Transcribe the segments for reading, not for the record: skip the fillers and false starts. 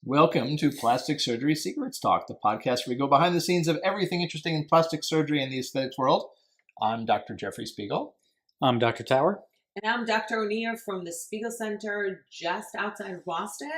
Welcome to Plastic Surgery Secrets Talk, the podcast where we go behind the scenes of everything interesting in plastic surgery and the aesthetics world. I'm Dr. Jeffrey Spiegel. I'm Dr. Tower. And I'm Dr. O'Neill from the Spiegel Center just outside of Boston.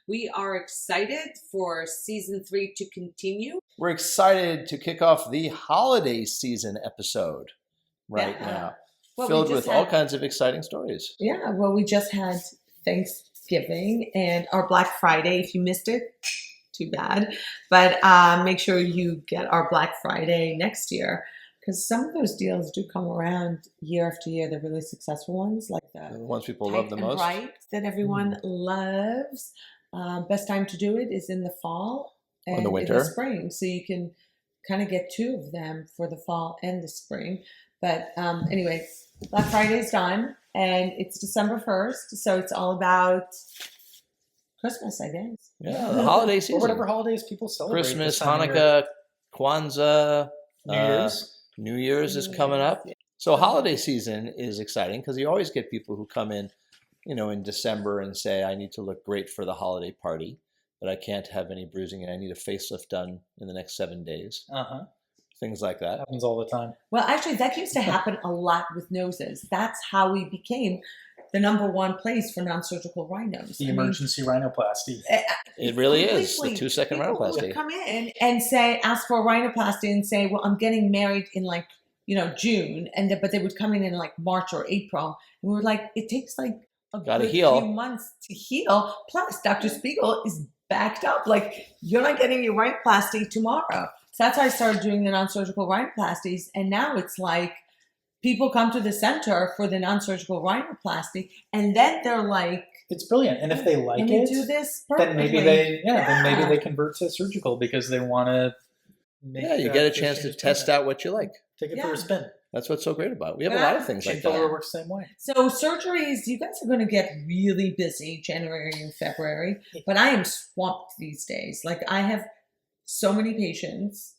We are excited for season 3 to continue. We're excited to kick off the holiday season episode now, filled with all kinds of exciting stories. Yeah, well, we just had Thanksgiving and our Black Friday. If you missed it, too bad. But make sure you get our Black Friday next year, because some of those deals do come around year after year. They're really successful ones, like the ones people love the most. Right, that everyone loves. Best time to do it is in the fall and in the winter, in the spring. So you can kind of get two of them for the fall and the spring. But anyway, Black Friday is done, and it's December 1st, so it's all about Christmas, I guess. Yeah, the holiday season. Or whatever holidays people celebrate. Christmas, Hanukkah, Kwanzaa, New Year's. New Year's is coming up. So holiday season is exciting because you always get people who come in, in December and say, I need to look great for the holiday party, but I can't have any bruising and I need a facelift done in the next 7 days. Things like that. Happens all the time. Well, actually, that used to happen a lot with noses. That's how we became the number one place for non-surgical rhinos. The emergency rhinoplasty. It really is the 2-second rhinoplasty. Would come in and ask for a rhinoplasty and say, well, I'm getting married in June, but they would come in March or April, and we were like, it takes a few months to heal. Plus, Dr. Spiegel is backed up. You're not getting your rhinoplasty tomorrow. So that's why I started doing the non-surgical rhinoplasties, and now it's people come to the center for the non-surgical rhinoplasty, and then they're like, it's brilliant. And if they like it, do this then maybe they convert to surgical because they want to. You get a chance to test out what you like. Take it for a spin. That's what's so great about it. We have a lot of things like that. Filler works the same way. So surgeries, you guys are going to get really busy January and February, but I am swamped these days. I have so many patients.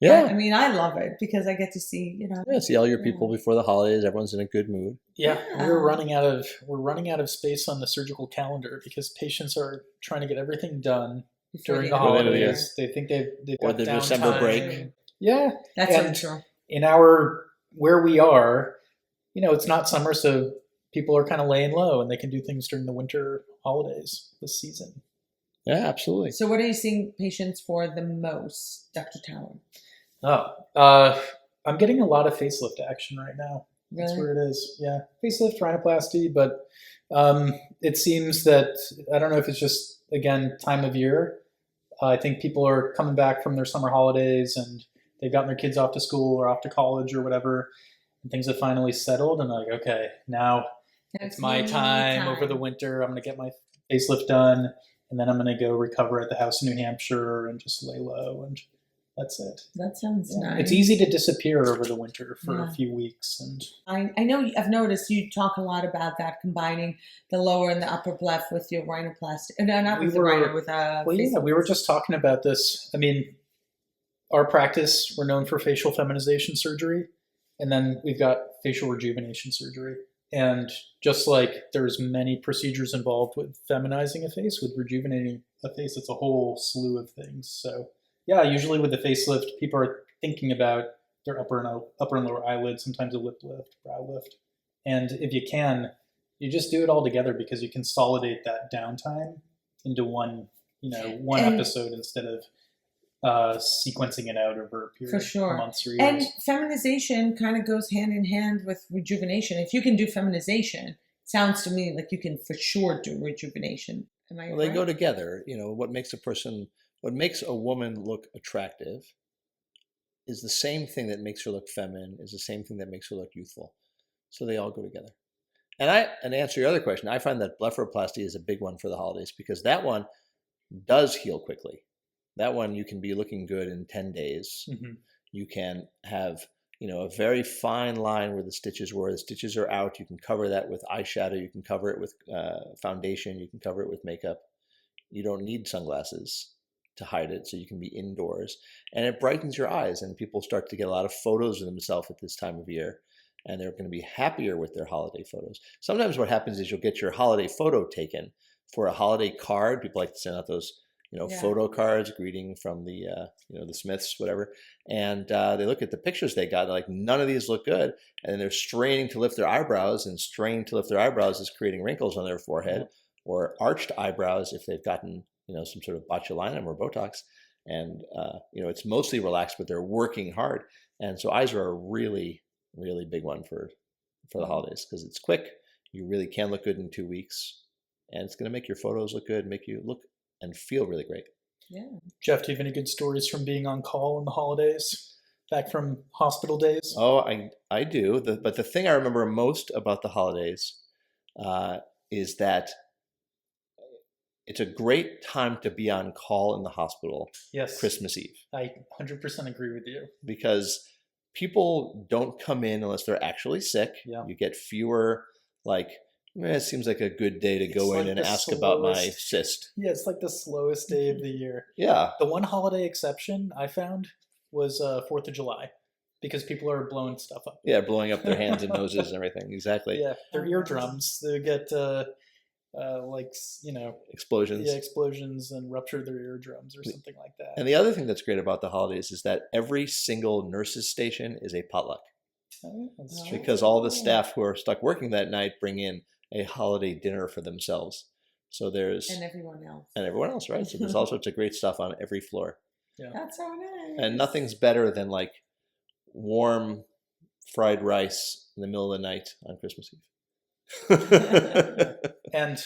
Yeah. I love it because I get to see, see all your people before the holidays. Everyone's in a good mood. Yeah. We're running out of space on the surgical calendar because patients are trying to get everything done during the holidays. They think they've got the December break. Yeah. That's so true. In where we are, it's not summer, so people are kind of laying low and they can do things during the winter holidays this season. Yeah, absolutely. So what are you seeing patients for the most, Dr. Tower? I'm getting a lot of facelift action right now. Really? That's where it is. Yeah. Facelift, rhinoplasty, but it seems that, I don't know if it's just, again, time of year. I think people are coming back from their summer holidays and they've gotten their kids off to school or off to college or whatever, and things have finally settled, and they're like, okay, now it's my time over the winter. I'm going to get my facelift done, and then I'm going to go recover at the house in New Hampshire and just lay low, and that's it. That sounds nice. It's easy to disappear over the winter for a few weeks. And I know I've noticed you talk a lot about that, combining the lower and the upper bleph with your rhinoplasty. We were just talking about this. Our practice, we're known for facial feminization surgery, and then we've got facial rejuvenation surgery. And just like there's many procedures involved with feminizing a face, with rejuvenating a face, it's a whole slew of things. So yeah, usually with the facelift, people are thinking about their upper and lower eyelids, sometimes a lip lift, brow lift. And if you can, you just do it all together because you consolidate that downtime into one episode instead of sequencing it out over a period of months or years. And feminization kind of goes hand in hand with rejuvenation. If you can do feminization, it sounds to me like you can for sure do rejuvenation. Am I right? They go together. What makes a woman look attractive is the same thing that makes her look feminine, is the same thing that makes her look youthful. So they all go together. And to answer your other question, I find that blepharoplasty is a big one for the holidays because that one does heal quickly. That one you can be looking good in 10 days. Mm-hmm. You can have, a very fine line where the stitches were. The stitches are out. You can cover that with eyeshadow. You can cover it with foundation. You can cover it with makeup. You don't need sunglasses to hide it, so you can be indoors. And it brightens your eyes, and people start to get a lot of photos of themselves at this time of year, and they're going to be happier with their holiday photos. Sometimes what happens is you'll get your holiday photo taken for a holiday card. People like to send out those photo cards, greeting from the the Smiths, whatever. And they look at the pictures they got. They're like, none of these look good. And then they're straining to lift their eyebrows, and straining to lift their eyebrows is creating wrinkles on their forehead, or arched eyebrows if they've gotten some sort of botulinum or Botox. And it's mostly relaxed, but they're working hard. And so eyes are a really, really big one for the holidays, because it's quick. You really can look good in 2 weeks, and it's going to make your photos look good, make you look and feel really great. Yeah. Jeff, do you have any good stories from being on call in the holidays, back from hospital days? Oh, I do. But the thing I remember most about the holidays is that it's a great time to be on call in the hospital. Yes. Christmas Eve. I 100% agree with you. Because people don't come in unless they're actually sick. Yeah. You get fewer, it seems like a good day to go in and ask about my cyst. Yeah, it's like the slowest day of the year. Yeah. The one holiday exception I found was 4th of July, because people are blowing stuff up. Yeah, blowing up their hands and noses and everything. Exactly. Yeah, their eardrums. They get explosions. Yeah, explosions, and rupture their eardrums or something like that. And the other thing that's great about the holidays is that every single nurse's station is a potluck. Oh, that's true. Because all the staff who are stuck working that night bring in a holiday dinner for themselves. So and everyone else. Right? So there's all sorts of great stuff on every floor. Yeah. That's so nice. And nothing's better than warm fried rice in the middle of the night on Christmas Eve. And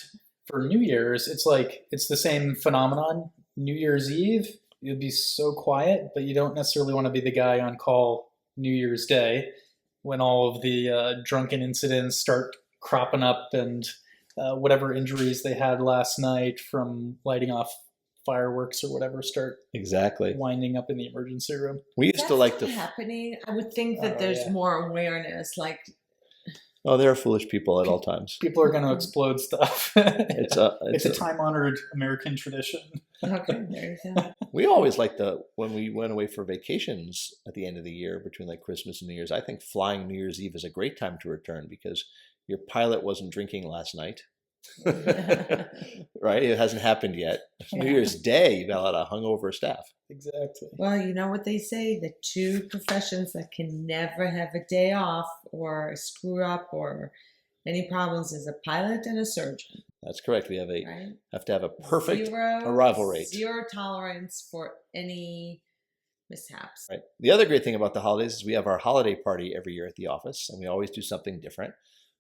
for New Year's, it's the same phenomenon. New Year's Eve, you'll be so quiet, but you don't necessarily want to be the guy on call New Year's Day, when all of the drunken incidents start cropping up, and whatever injuries they had last night from lighting off fireworks or whatever start winding up in the emergency room. We used to like to happening. I would think that there's more awareness. Oh, there are foolish people at all times. People are going to explode stuff. It's a time-honored American tradition. Okay, there you go. We always liked when we went away for vacations at the end of the year, between Christmas and New Year's. I think flying New Year's Eve is a great time to return, because your pilot wasn't drinking last night. Right? It hasn't happened yet. Yeah. New Year's Day, you've got a lot of hungover staff. Exactly. Well, you know what they say, the two professions that can never have a day off or screw up or any problems is a pilot and a surgeon. That's correct. We have have to have a perfect arrival rate. Zero tolerance for any mishaps. Right. The other great thing about the holidays is we have our holiday party every year at the office, and we always do something different.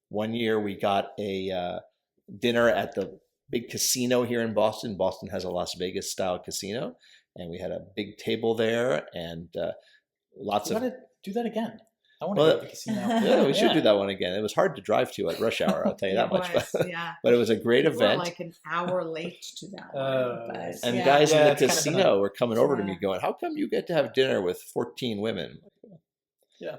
One year we got a dinner at the big casino here in Boston. Boston has a Las Vegas style casino, and we had a big table there, and lots of. Do that again. I want to go to the casino. Yeah, we should do that one again. It was hard to drive to at rush hour, I'll tell you that much. But it was a great event. We're an hour late to that one. And guys in the casino were coming over to me going, "How come you get to have dinner with 14 women?" Yeah.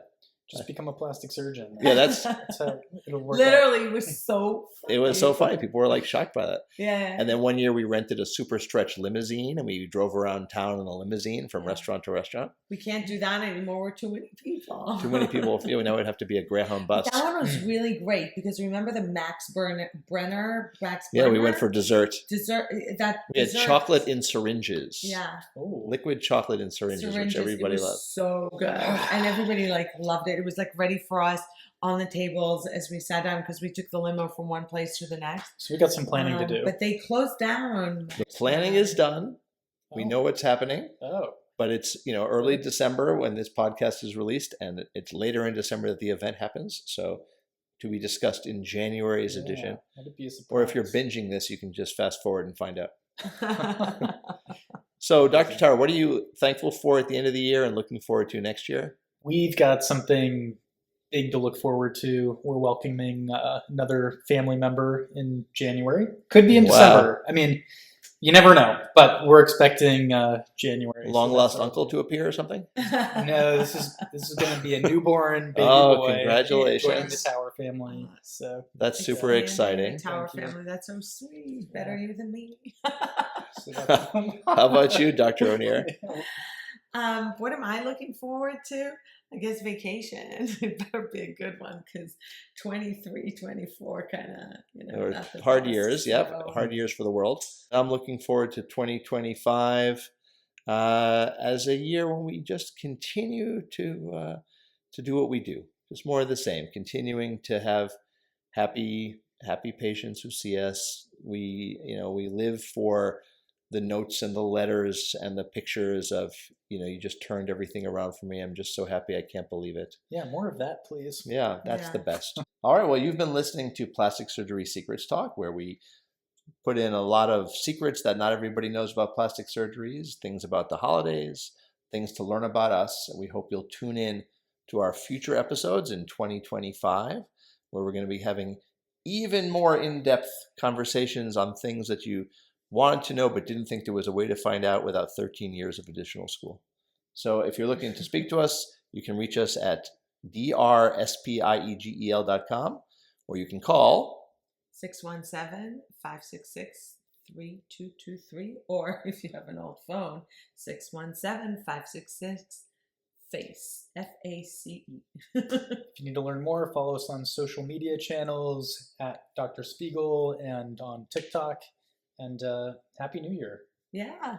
Just become a plastic surgeon. Yeah, that's how it'll work. Literally, it was so funny. It was so funny. People were shocked by that. Yeah. And then one year we rented a super stretch limousine, and we drove around town in a limousine from restaurant to restaurant. We can't do that anymore. We're too many people. Too many people. Now it'd have to be a Greyhound bus. That one was really great, because remember the Max Brenner? Yeah, we went for dessert. We had chocolate in syringes. Yeah. Oh. Liquid chocolate in syringes, which everybody loved. So good. And everybody loved it. It was ready for us on the tables as we sat down, because we took the limo from one place to the next. So we got some planning to do. But they closed down. The planning is done. We know what's happening. Oh. But it's early December when this podcast is released, and it's later in December that the event happens. So to be discussed in January's edition. That'd be a surprise. Or if you're binging this, you can just fast forward and find out. So, Dr. Tara, what are you thankful for at the end of the year and looking forward to next year? We've got something big to look forward to. We're welcoming another family member in January. Could be in December. I mean, you never know, but we're expecting January. Long lost uncle to appear or something? No, this is going to be a newborn baby boy. Congratulations! Joining the Tower family. So that's super exciting. Tower family, that's so sweet. Better you than me. How about you, Dr. O'Neill? What am I looking forward to? I guess vacation. It better be a good one because 23, 24 kind of, Or not the hard best. years. Yep, hard years for the world. I'm looking forward to 2025 as a year when we just continue to do what we do. Just more of the same. Continuing to have happy patients who see us. We live for the notes and the letters and the pictures of, you just turned everything around for me. I'm just so happy. I can't believe it. Yeah, more of that, please. Yeah, that's the best. All right. Well, you've been listening to Plastic Surgery Secrets Talk, where we put in a lot of secrets that not everybody knows about plastic surgeries, things about the holidays, things to learn about us. And we hope you'll tune in to our future episodes in 2025, where we're going to be having even more in-depth conversations on things that you wanted to know but didn't think there was a way to find out without 13 years of additional school. So if you're looking to speak to us, you can reach us at drspiegel.com, or you can call 617-566-3223, or if you have an old phone, 617-566-FACE, F-A-C-E. If you need to learn more, follow us on social media channels at Dr. Spiegel and on TikTok. And Happy New Year. Yeah.